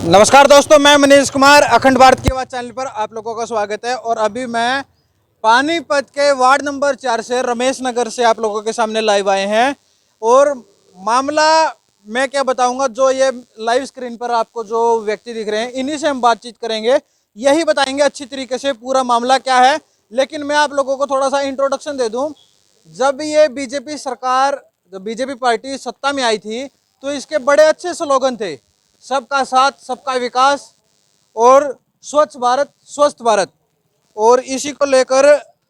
नमस्कार दोस्तों, मैं मनीष कुमार अखंड भारत की आवाज़ चैनल पर आप लोगों का स्वागत है। और अभी मैं पानीपत के वार्ड नंबर 4 से रमेश नगर से आप लोगों के सामने लाइव आए हैं। और मामला मैं क्या बताऊंगा, जो ये लाइव स्क्रीन पर आपको जो व्यक्ति दिख रहे हैं इन्हीं से हम बातचीत करेंगे, यही बताएंगे अच्छी तरीके से पूरा मामला क्या है। लेकिन मैं आप लोगों को थोड़ा सा इंट्रोडक्शन दे दूं। जब ये बीजेपी सरकार, जब बीजेपी पार्टी सत्ता में आई थी तो इसके बड़े अच्छे स्लोगन थे, सबका साथ सबका विकास और स्वच्छ भारत स्वस्थ भारत। और इसी को लेकर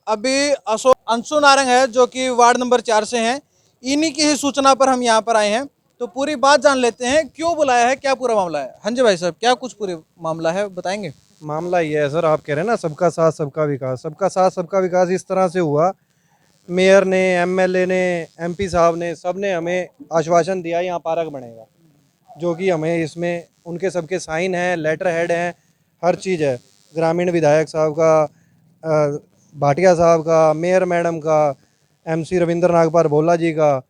अभी अशोक अंशु नारंग है जो कि वार्ड नंबर 4 से हैं, इन्हीं की ही सूचना पर हम यहाँ पर आए हैं। तो पूरी बात जान लेते हैं, क्यों बुलाया है, क्या पूरा मामला है। हाँ जी भाई साहब, क्या कुछ पूरी मामला है बताएंगे। मामला ये है सर, आप कह रहे हैं ना सबका साथ सबका विकास। सबका साथ सबका विकास इस तरह से हुआ, मेयर ने, एमएलए ने, एमपी साहब ने, सब ने हमें आश्वासन दिया यहाँ पार्क बनेगा, जो कि हमें इसमें उनके सबके साइन हैं, लेटर हेड हैं, हर चीज़ है। ग्रामीण विधायक साहब का, भाटिया साहब का, मेयर मैडम का, एमसी रविंद्र नागपाल भोला जी का।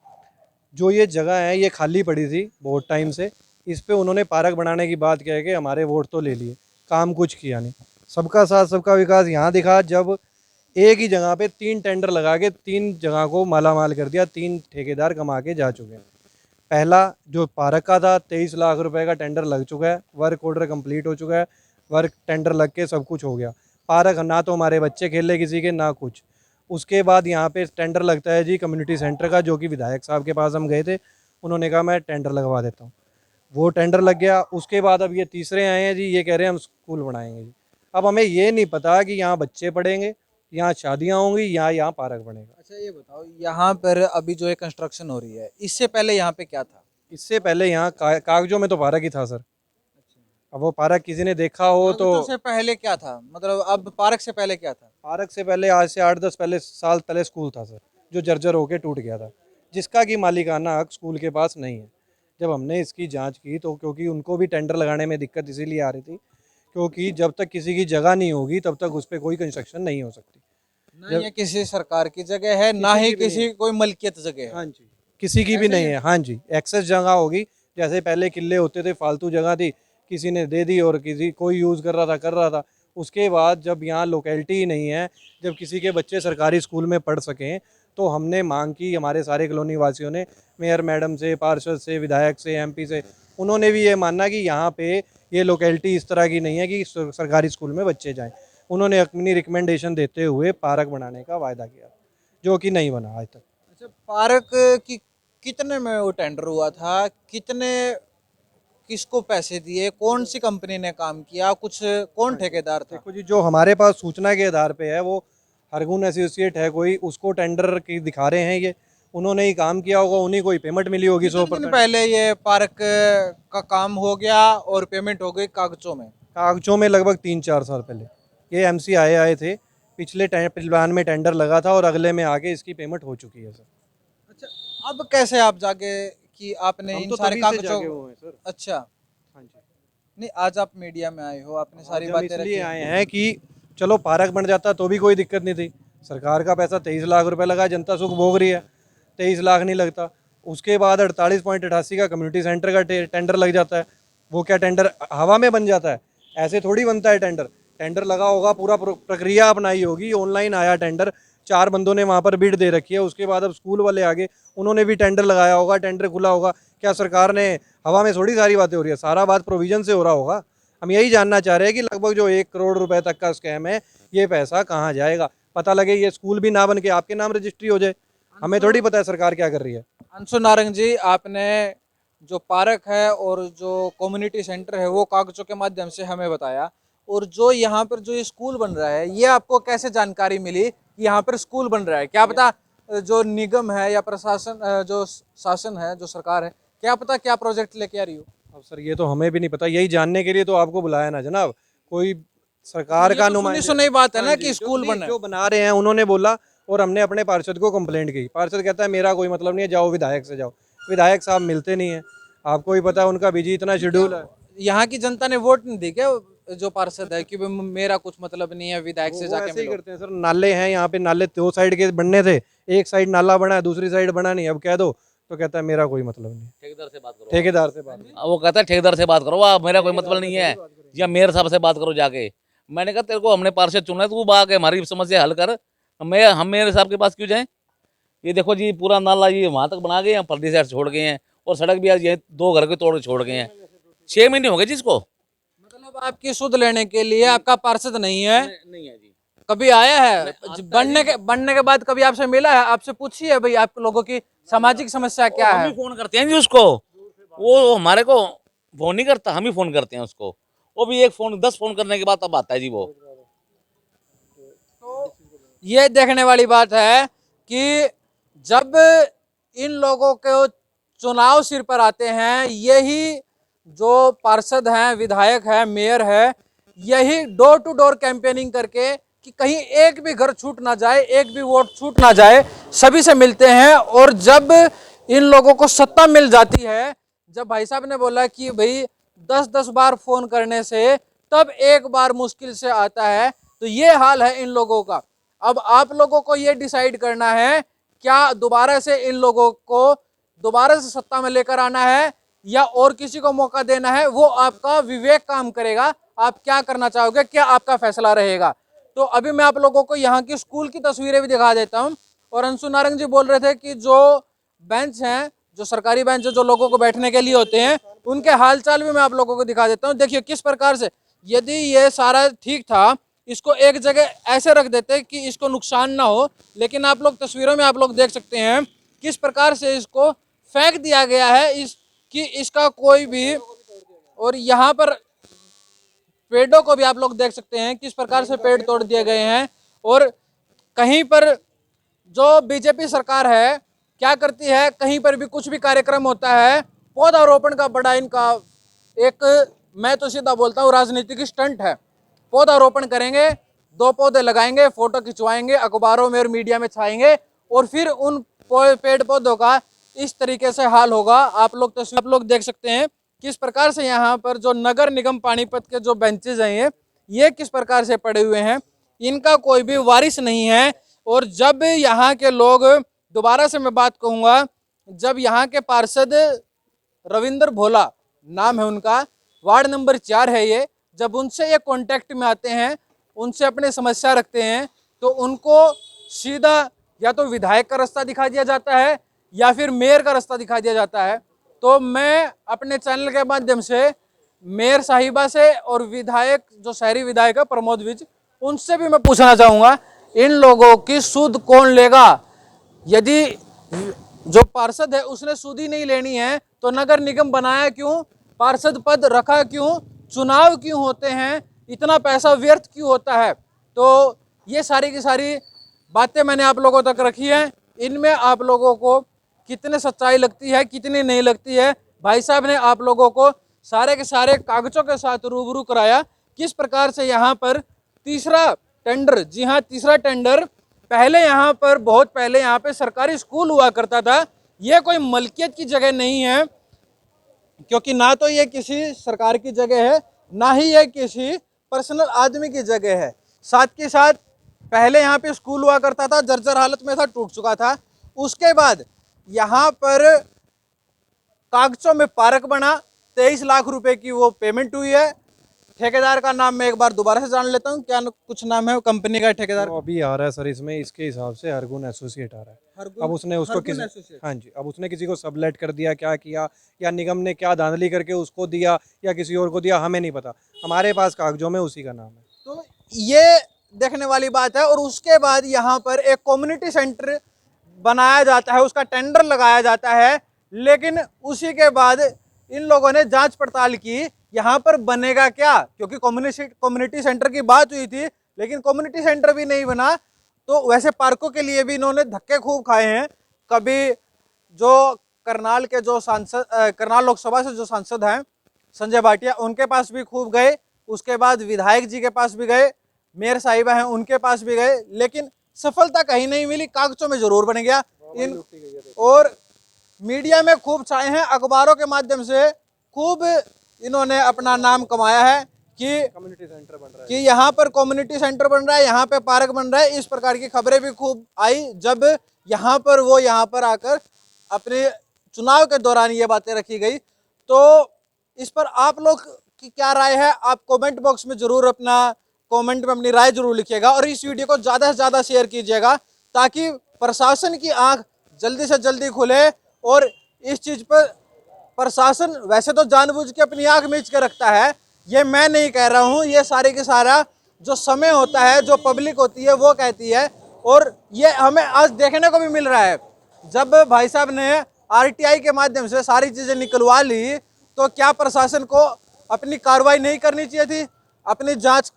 जो ये जगह है ये खाली पड़ी थी बहुत टाइम से, इस पे उन्होंने पार्क बनाने की बात कह के हमारे वोट तो ले लिए, काम कुछ किया नहीं। सबका साथ सबका विकास यहाँ दिखा जब एक ही जगह पे 3 टेंडर लगा के 3 जगह को मालामाल कर दिया। 3 ठेकेदार कमा के जा चुके हैं। पहला जो पार्क का था 23 लाख रुपए का टेंडर लग चुका है, वर्क ऑर्डर कंप्लीट हो चुका है, वर्क टेंडर लग के सब कुछ हो गया। पार्क ना तो हमारे बच्चे खेले किसी के, ना कुछ। उसके बाद यहाँ पे टेंडर लगता है जी कम्युनिटी सेंटर का, जो कि विधायक साहब के पास हम गए थे, उन्होंने कहा मैं टेंडर लगवा देता हूँ। वो टेंडर लग गया। उसके बाद अब ये तीसरे आए हैं जी, ये कह रहे हैं हम स्कूल बनाएंगे जी। अब हमें ये नहीं पता कि यहाँ बच्चे पढ़ेंगे, यहाँ शादियाँ होंगी, या यहाँ पार्क बनेगा। अच्छा ये बताओ, यहाँ पर अभी जो ये कंस्ट्रक्शन हो रही है, इससे पहले यहाँ पे क्या था। इससे पहले यहाँ कागजों में तो पार्क ही था सर। अब वो पार्क किसी ने देखा हो तो। कागजों से पहले क्या था, मतलब अब पार्क से पहले क्या था। पार्क से पहले आज से 8-10 पहले साल पहले स्कूल था सर, जो जर्जर होके टूट गया था, जिसका कि मालिकाना हक स्कूल के पास नहीं है। जब हमने इसकी जांच की तो, क्योंकि उनको भी टेंडर लगाने में दिक्कत इसीलिए आ रही थी, क्योंकि जब तक किसी की जगह नहीं होगी तब तक उस पर कोई कंस्ट्रक्शन नहीं हो सकती। ना ये किसी सरकार की जगह है, ना ही किसी कोई मलकियत जगह है। हाँ जी, किसी की भी नहीं है। हाँ जी, एक्सेस जगह होगी। जैसे पहले किले होते थे, फालतू जगह थी, किसी ने दे दी और किसी कोई यूज़ कर रहा था। उसके बाद जब यहाँ लोकेलिटी ही नहीं है, जब किसी के बच्चे सरकारी स्कूल में पढ़ सकें, तो हमने मांग की, हमारे सारे कॉलोनी वासियों ने, मेयर मैडम से, पार्षद से, विधायक से, एमपी से। उन्होंने भी ये मानना कि यहाँ पे ये लोकेलिटी इस तरह की नहीं है कि सरकारी स्कूल में बच्चे जाएँ। उन्होंने अपनी रिकमेंडेशन देते हुए पार्क बनाने का वायदा किया, जो कि नहीं बना आज तक। अच्छा, पार्क की कितने में वो टेंडर हुआ था, कितने किसको पैसे दिए, कौन सी कंपनी ने काम किया, कुछ कौन ठेकेदार था। देखो जी, जो हमारे पास सूचना के आधार पे है वो हरगुन एसोसिएट है कोई, उसको टेंडर की दिखा रहे हैं। ये उन्होंने ही काम किया होगा, उन्हीं को ही पेमेंट मिली होगी कितने दिन 100%। पहले ये पार्क का काम हो गया और पेमेंट हो गई कागजों में। कागजों में लगभग 3-4 साल पहले ये एमसी आए थे। पिछले प्लान में टेंडर लगा था और अगले में आके इसकी पेमेंट हो चुकी है सर। अच्छा, अब कैसे आप जागे कि आपने हम इन तो सारे तभी से कागजों। जागे हुए हैं सर। अच्छा, हाँ जी, नहीं आज आप मीडिया में आए हो, आपने सारी आज हम बातें रखी इसलिए हैं। आए हैं कि चलो पार्क बन जाता तो भी कोई दिक्कत नहीं थी। सरकार का पैसा 23 लाख रुपए लगा, जनता सुख भोग रही है। 23 लाख नहीं लगता। उसके बाद 48.88 का कम्युनिटी सेंटर का टेंडर लग जाता है। वो क्या टेंडर हवा में बन जाता है? ऐसे थोड़ी बनता है टेंडर। टेंडर लगा होगा, पूरा प्रक्रिया अपनाई होगी, ऑनलाइन आया टेंडर, 4 बंदों ने वहाँ पर बिड दे रखी है। उसके बाद अब स्कूल वाले आगे, उन्होंने भी टेंडर लगाया होगा, टेंडर खुला होगा। क्या सरकार ने हवा में थोड़ी सारी बातें हो रही है, सारा बात प्रोविजन से हो रहा होगा। हम यही जानना चाह रहे हैं कि लगभग जो 1 करोड़ रुपए तक का स्कैम है, ये पैसा कहाँ जाएगा? पता लगे ये स्कूल भी ना बन के आपके नाम रजिस्ट्री हो जाए। हमें थोड़ी पता है सरकार क्या कर रही है। अंशु नारंग जी, आपने जो पार्क है और जो कम्युनिटी सेंटर है वो कागजों के माध्यम से हमें बताया, और जो यहाँ पर जो ये स्कूल बन रहा है, ये आपको कैसे जानकारी मिली कि यहाँ पर स्कूल बन रहा है। क्या पता जो निगम है या प्रशासन, जो शासन है, जो सरकार है, क्या पता क्या प्रोजेक्ट लेके आ रही हो। अब सर ये तो हमें भी नहीं पता, यही जानने के लिए तो आपको बुलाया ना जनाब। कोई सरकार ये का तो सुनी नुमाइंदा। सुनाई बात है हाँ ना जी, कि स्कूल बना है। जो बना रहे हैं उन्होंने बोला, और हमने अपने पार्षद को कंप्लेंट की। पार्षद कहता है मेरा कोई मतलब नहीं है, जाओ विधायक से जाओ। विधायक साहब मिलते नहीं है, आपको ही पता है उनका बिजी इतना शेड्यूल है। यहाँ की जनता ने वोट नहीं दी क्या, जो पार्षद है, कि मेरा कुछ मतलब नहीं है, विधायक से वो जाके ऐसे ही मिलो। करते हैं सर। नाले हैं यहाँ पे, नाले 2 साइड के बनने थे, एक साइड नाला बना है, दूसरी साइड बना नहीं। अब कह दो तो कहता है मेरा कोई मतलब नहीं, ठेकेदार से बात करो। ठेकेदार से बात करो। वो कहता है ठेकेदार से बात करो, आप मेरा कोई मतलब नहीं है, या मेयर साहब से बात करो जाके। मैंने कहा तेरे को हमने पार्षद चुना है, तू बाग है हमारी समस्या हल कर, हम मेयर साहब के पास क्यों जाएं। ये देखो जी पूरा नाला ये वहां तक बना गए हैं, परली साइड छोड़ गए हैं, और सड़क भी आज ये 2 घर के तोड़ के छोड़ गए हैं। 6 महीने हो गए जिसको। मतलब आपकी सुध लेने के लिए आपका पार्षद नहीं है, नहीं है जी। कभी आया है बनने के बाद कभी आपसे मिला है, आपसे पूछी है भाई आप लोगों की सामाजिक समस्या क्या हम है? ही फोन करते हैं जी उसको, वो हमारे को फोन नहीं करता, हम ही फोन करते हैं उसको। वो भी 10 फोन करने के बाद तब आता है जी वो। तो ये देखने वाली बात है कि जब इन लोगों के चुनाव सिर पर आते हैं, यही जो पार्षद हैं, विधायक है, मेयर है, यही डोर टू डोर कैंपेनिंग करके कि कहीं एक भी घर छूट ना जाए, एक भी वोट छूट ना जाए, सभी से मिलते हैं। और जब इन लोगों को सत्ता मिल जाती है, जब भाई साहब ने बोला कि भाई 10-10 बार फोन करने से तब एक बार मुश्किल से आता है, तो ये हाल है इन लोगों का। अब आप लोगों को ये डिसाइड करना है, क्या दोबारा से इन लोगों को दोबारा से सत्ता में लेकर आना है या और किसी को मौका देना है, वो आपका विवेक काम करेगा। आप क्या करना चाहोगे, क्या आपका फैसला रहेगा। तो अभी मैं आप लोगों को यहाँ की स्कूल की तस्वीरें भी दिखा देता हूँ। और अंशु नारंग जी बोल रहे थे कि जो बेंच हैं, जो सरकारी बेंच जो लोगों को बैठने के लिए होते हैं, उनके हालचाल भी मैं आप लोगों को दिखा देता हूँ। देखिए किस प्रकार से, यदि ये सारा ठीक था, इसको एक जगह ऐसे रख देते कि इसको नुकसान ना हो, लेकिन आप लोग तस्वीरों में आप लोग देख सकते हैं किस प्रकार से इसको फेंक दिया गया है, इसका कोई भी। और यहाँ पर पेड़ों को भी आप लोग देख सकते हैं किस प्रकार से पेड़ तोड़ दिए गए हैं। और कहीं पर जो बीजेपी सरकार है क्या करती है, कहीं पर भी कुछ भी कार्यक्रम होता है, पौधारोपण का बड़ा इनका एक, मैं तो सीधा बोलता हूँ, राजनीतिक स्टंट है। पौधारोपण करेंगे, 2 पौधे लगाएंगे, फोटो खिंचवाएंगे, अखबारों में और मीडिया में छाएंगे, और फिर उन पेड़ पौधों का इस तरीके से हाल होगा। आप लोग देख सकते हैं किस प्रकार से यहाँ पर जो नगर निगम पानीपत के जो बेंचेज हैं, ये किस प्रकार से पड़े हुए हैं, इनका कोई भी वारिस नहीं है। और जब यहाँ के लोग, दोबारा से मैं बात कहूँगा, जब यहाँ के पार्षद रविंद्र भोला नाम है उनका, वार्ड नंबर 4 है ये, जब उनसे ये कांटेक्ट में आते हैं, उनसे अपने समस्या रखते हैं, तो उनको सीधा या तो विधायक का रास्ता दिखा दिया जाता है या फिर मेयर का रास्ता दिखा दिया जाता है। तो मैं अपने चैनल के माध्यम से मेयर साहिबा से और विधायक जो शहरी विधायक है प्रमोद विज, उनसे भी मैं पूछना चाहूँगा, इन लोगों की सूद कौन लेगा। यदि जो पार्षद है उसने सूद ही नहीं लेनी है तो नगर निगम बनाया क्यों, पार्षद पद रखा क्यों, चुनाव क्यों होते हैं, इतना पैसा व्यर्थ क्यों होता है। तो ये सारी की सारी बातें मैंने आप लोगों तक रखी हैं। इनमें आप लोगों को कितने सच्चाई लगती है, कितनी नहीं लगती है, भाई साहब ने आप लोगों को सारे के सारे कागजों के साथ रूबरू कराया किस प्रकार से यहाँ पर तीसरा टेंडर, जी हाँ तीसरा टेंडर, पहले यहाँ पर बहुत पहले यहाँ पे सरकारी स्कूल हुआ करता था। ये कोई मलकियत की जगह नहीं है, क्योंकि ना तो ये किसी सरकार की जगह है, ना ही ये किसी पर्सनल आदमी की जगह है। साथ के साथ पहले यहाँ पे स्कूल हुआ करता था, जर्जर हालत में था, टूट चुका था। उसके बाद यहाँ पर कागजों में पार्क बना, 23 लाख रुपए की वो पेमेंट हुई है। ठेकेदार का नाम मैं एक बार दोबारा से जान लेता हूँ, क्या कुछ नाम है कंपनी का ठेकेदार? वो अभी आ रहा है सर, इसमें इसके हिसाब से हरगुन एसोसिएट आ रहा है। अब उसने उसको हाँ जी, अब उसने किसी को सबलेट कर दिया, क्या किया, या निगम ने क्या धांधली करके उसको दिया या किसी और को दिया, हमें नहीं पता। हमारे पास कागजों में उसी का नाम है। तो ये देखने वाली बात है। और उसके बाद यहाँ पर एक कम्युनिटी सेंटर बनाया जाता है, उसका टेंडर लगाया जाता है, लेकिन उसी के बाद इन लोगों ने जांच पड़ताल की यहाँ पर बनेगा क्या, क्योंकि कम्युनिटी सेंटर की बात हुई थी, लेकिन कम्युनिटी सेंटर भी नहीं बना। तो वैसे पार्कों के लिए भी इन्होंने धक्के खूब खाए हैं। कभी जो करनाल के जो सांसद, करनाल लोकसभा से जो सांसद हैं संजय भाटिया, उनके पास भी खूब गए, उसके बाद विधायक जी के पास भी गए, मेयर साहिबा हैं उनके पास भी गए, लेकिन सफलता कहीं नहीं मिली। कागजों में जरूर बन गया इन, और मीडिया में खूब छाए हैं, अखबारों के माध्यम से खूब इन्होंने अपना नाम कमाया है कि कम्युनिटी सेंटर बन रहा है, कि यहाँ पर कम्युनिटी सेंटर बन रहा है, यहाँ पे पार्क बन रहा है। इस प्रकार की खबरें भी खूब आई जब यहाँ पर वो यहाँ पर आकर अपने चुनाव के दौरान ये बातें रखी गई। तो इस पर आप लोग की क्या राय है, आप कमेंट बॉक्स में जरूर अपना कमेंट में अपनी राय जरूर लिखिएगा और इस वीडियो को ज़्यादा से ज़्यादा शेयर कीजिएगा ताकि प्रशासन की आंख जल्दी से जल्दी खुले। और इस चीज़ पर प्रशासन वैसे तो जानबूझ के अपनी आंख मीच के रखता है, ये मैं नहीं कह रहा हूँ, ये सारे के सारा जो समय होता है, जो पब्लिक होती है वो कहती है। और ये हमें आज देखने को भी मिल रहा है, जब भाई साहब ने आरटीआई के माध्यम से सारी चीज़ें निकलवा ली तो क्या प्रशासन को अपनी कार्रवाई नहीं करनी चाहिए थी, अपनी जांच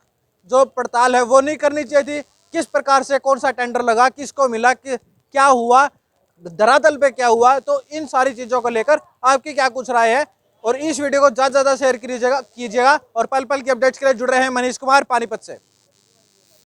जो पड़ताल है वो नहीं करनी चाहिए थी? किस प्रकार से कौन सा टेंडर लगा, किसको मिला, क्या हुआ, धरातल पे क्या हुआ? तो इन सारी चीज़ों को लेकर आपकी क्या कुछ राय है? और इस वीडियो को ज़्यादा से ज़्यादा शेयर कीजिएगा और पल पल की अपडेट्स के लिए जुड़ रहे हैं मनीष कुमार पानीपत से।